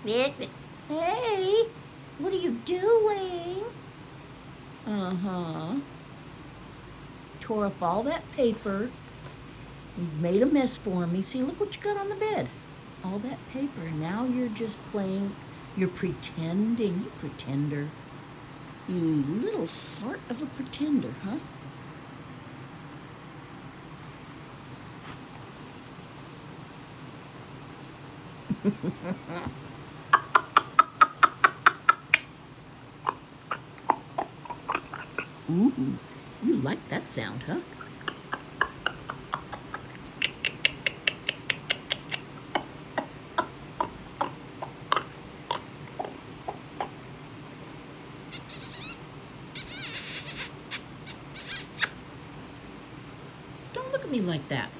Hey, what are you doing? Uh-huh. Tore up all that paper. You've made a mess for me. See, look what you got on the bed. All that paper. And now you're just playing. You're pretending. You pretender. You little fart of a pretender, huh? Ooh, you like that sound, huh? Don't look at me like that.